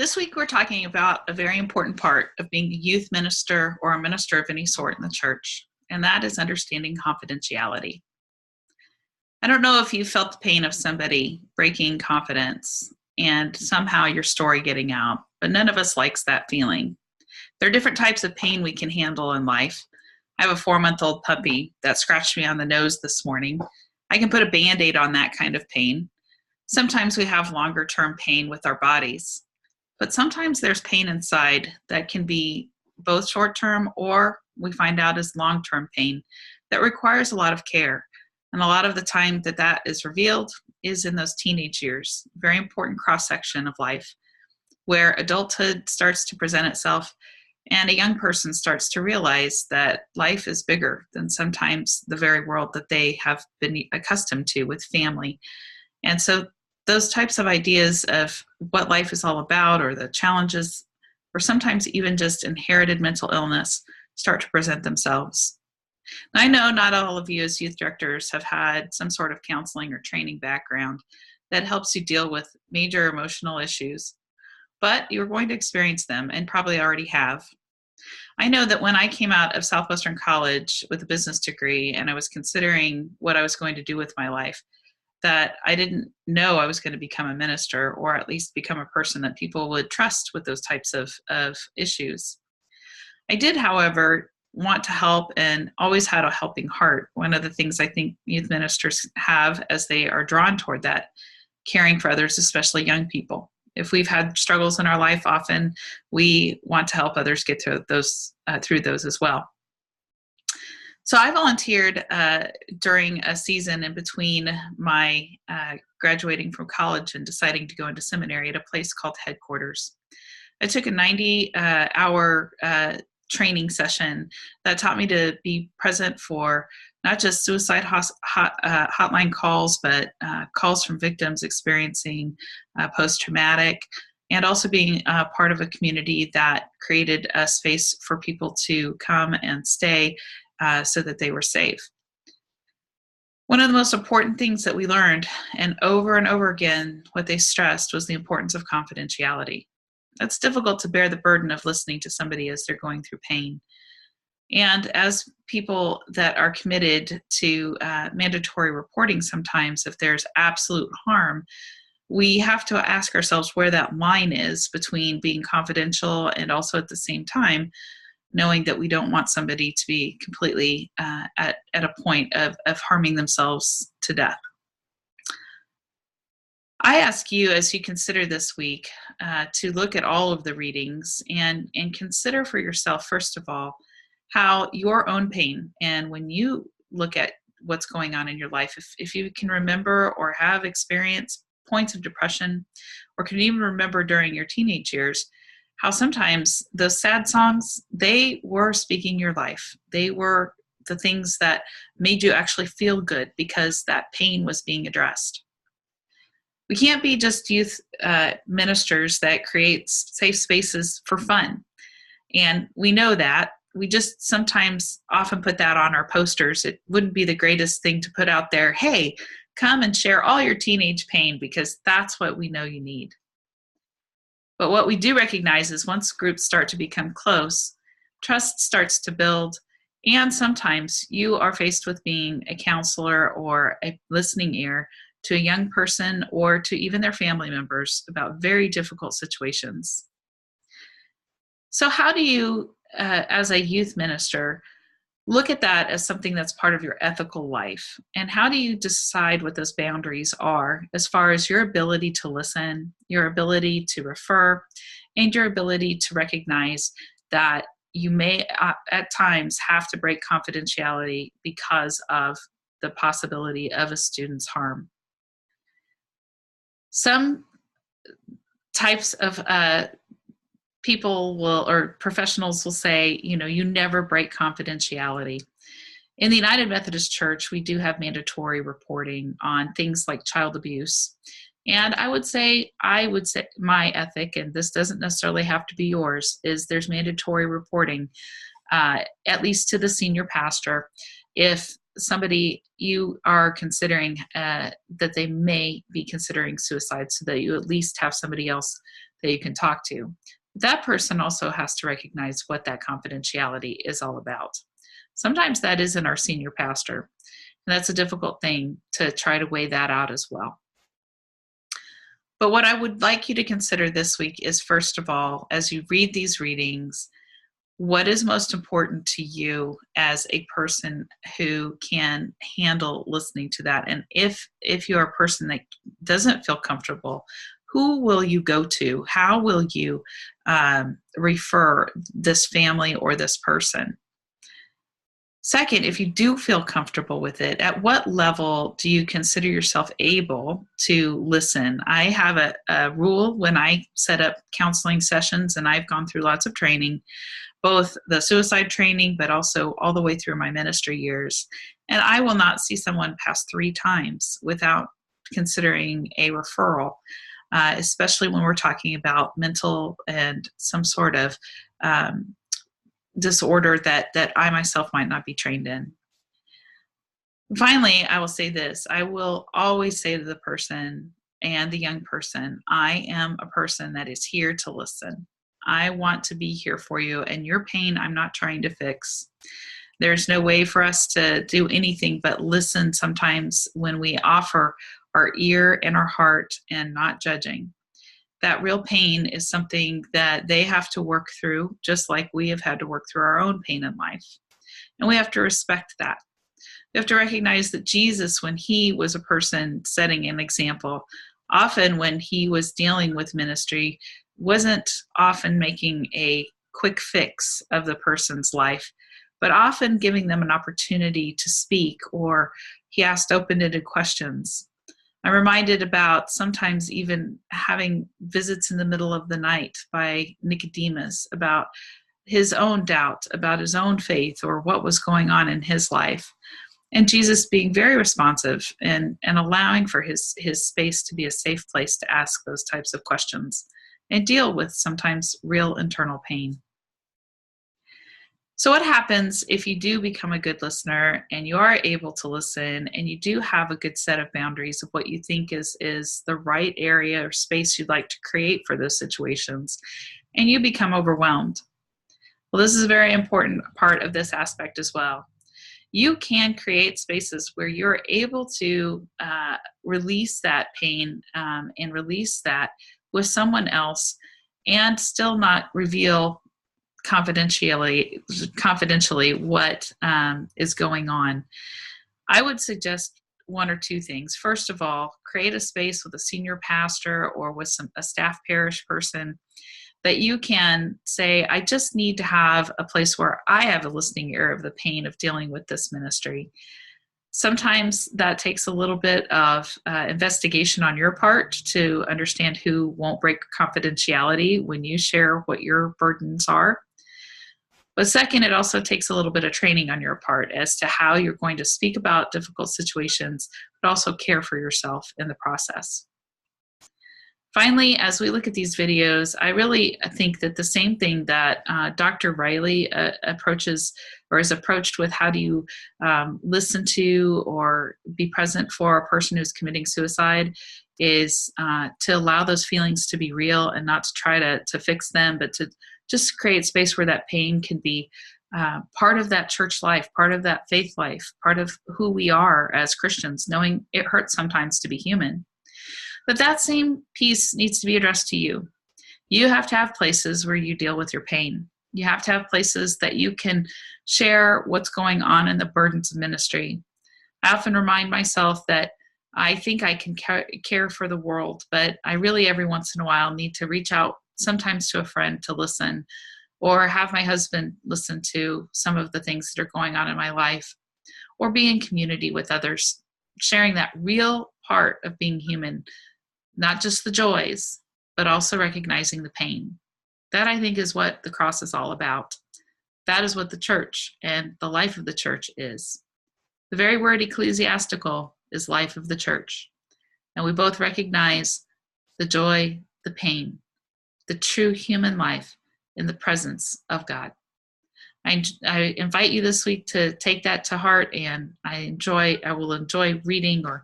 This week, we're talking about a very important part of being a youth minister or a minister of any sort in the church, and that is understanding confidentiality. I don't know if you felt the pain of somebody breaking confidence and somehow your story getting out, but none of us likes that feeling. There are different types of pain we can handle in life. I have a 4-month-old puppy that scratched me on the nose this morning. I can put a Band-Aid on that kind of pain. Sometimes we have longer-term pain with our bodies. But sometimes there's pain inside that can be both short-term or we find out is long-term pain that requires a lot of care. And a lot of the time that is revealed is in those teenage years, very important cross-section of life, where adulthood starts to present itself and a young person starts to realize that life is bigger than sometimes the very world that they have been accustomed to with family. And so those types of ideas of what life is all about or the challenges or sometimes even just inherited mental illness start to present themselves. Now, I know not all of you as youth directors have had some sort of counseling or training background that helps you deal with major emotional issues, but you're going to experience them and probably already have. I know that when I came out of Southwestern College with a business degree and I was considering what I was going to do with my life, that I didn't know I was going to become a minister or at least become a person that people would trust with those types of issues. I did, however, want to help and always had a helping heart. One of the things I think youth ministers have as they are drawn toward that, caring for others, especially young people. If we've had struggles in our life, often we want to help others get through those as well. So I volunteered during a season in between my graduating from college and deciding to go into seminary at a place called Headquarters. I took a 90-hour training session that taught me to be present for not just suicide hotline calls, but calls from victims experiencing post-traumatic, and also being part of a community that created a space for people to come and stay so that they were safe. One of the most important things that we learned, and over again, what they stressed was the importance of confidentiality. It's difficult to bear the burden of listening to somebody as they're going through pain. And as people that are committed to mandatory reporting sometimes, if there's absolute harm, we have to ask ourselves where that line is between being confidential and also at the same time knowing that we don't want somebody to be completely at a point of harming themselves to death. I ask you, as you consider this week, to look at all of the readings and consider for yourself, first of all, how your own pain, and when you look at what's going on in your life, if you can remember or have experienced points of depression, or can even remember during your teenage years, how sometimes those sad songs, they were speaking your life. They were the things that made you actually feel good because that pain was being addressed. We can't be just youth ministers that create safe spaces for fun. And we know that. We just sometimes often put that on our posters. It wouldn't be the greatest thing to put out there, hey, come and share all your teenage pain, because that's what we know you need. But what we do recognize is once groups start to become close, trust starts to build, and sometimes you are faced with being a counselor or a listening ear to a young person or to even their family members about very difficult situations. So how do you, as a youth minister, look at that as something that's part of your ethical life? And how do you decide what those boundaries are as far as your ability to listen, your ability to refer, and your ability to recognize that you may at times have to break confidentiality because of the possibility of a student's harm? Some types of people will, or professionals will say, you never break confidentiality. In the United Methodist Church, we do have mandatory reporting on things like child abuse. And I would say my ethic, and this doesn't necessarily have to be yours, is there's mandatory reporting, at least to the senior pastor, if somebody you are considering that they may be considering suicide, so that you at least have somebody else that you can talk to. That person also has to recognize what that confidentiality is all about. Sometimes that isn't our senior pastor, and that's a difficult thing to try to weigh that out as well. But what I would like you to consider this week is, first of all, as you read these readings, what is most important to you as a person who can handle listening to that? And if you are a person that doesn't feel comfortable, who will you go to? How will you refer this family or this person? Second, if you do feel comfortable with it, at what level do you consider yourself able to listen? I have a rule when I set up counseling sessions, and I've gone through lots of training, both the suicide training, but also all the way through my ministry years. And I will not see someone past 3 times without considering a referral, especially when we're talking about mental and some sort of disorder that I myself might not be trained in. Finally, I will say this. I will always say to the person and the young person, I am a person that is here to listen. I want to be here for you, and your pain I'm not trying to fix. There's no way for us to do anything but listen sometimes when we offer our ear and our heart and not judging. That real pain is something that they have to work through, just like we have had to work through our own pain in life. And we have to respect that. We have to recognize that Jesus, when he was a person setting an example, often when he was dealing with ministry, wasn't often making a quick fix of the person's life, but often giving them an opportunity to speak, or he asked open-ended questions. I'm reminded about sometimes even having visits in the middle of the night by Nicodemus about his own doubt, about his own faith, or what was going on in his life. And Jesus being very responsive and allowing for his space to be a safe place to ask those types of questions and deal with sometimes real internal pain. So what happens if you do become a good listener and you are able to listen and you do have a good set of boundaries of what you think is the right area or space you'd like to create for those situations, and you become overwhelmed? Well, this is a very important part of this aspect as well. You can create spaces where you're able to release that pain and release that with someone else and still not reveal confidentially what is going on. I would suggest 1 or 2 things. First of all, create a space with a senior pastor or with a staff parish person that you can say, I just need to have a place where I have a listening ear of the pain of dealing with this ministry. Sometimes that takes a little bit of investigation on your part to understand who won't break confidentiality when you share what your burdens are. But second, it also takes a little bit of training on your part as to how you're going to speak about difficult situations, but also care for yourself in the process. Finally, as we look at these videos, I really think that the same thing that Dr. Riley approaches or is approached with, how do you listen to or be present for a person who's committing suicide, is to allow those feelings to be real and not to try to fix them, but to just create space where that pain can be part of that church life, part of that faith life, part of who we are as Christians, knowing it hurts sometimes to be human. But that same piece needs to be addressed to you. You have to have places where you deal with your pain. You have to have places that you can share what's going on in the burdens of ministry. I often remind myself that I think I can care for the world, but I really every once in a while need to reach out sometimes to a friend to listen, or have my husband listen to some of the things that are going on in my life, or be in community with others, sharing that real part of being human, not just the joys, but also recognizing the pain. That, I think, is what the cross is all about. That is what the church and the life of the church is. The very word ecclesiastical is life of the church. And we both recognize the joy, the pain, the true human life in the presence of God. I invite you this week to take that to heart, and I will enjoy reading or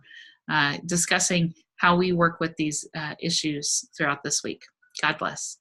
discussing how we work with these issues throughout this week. God bless.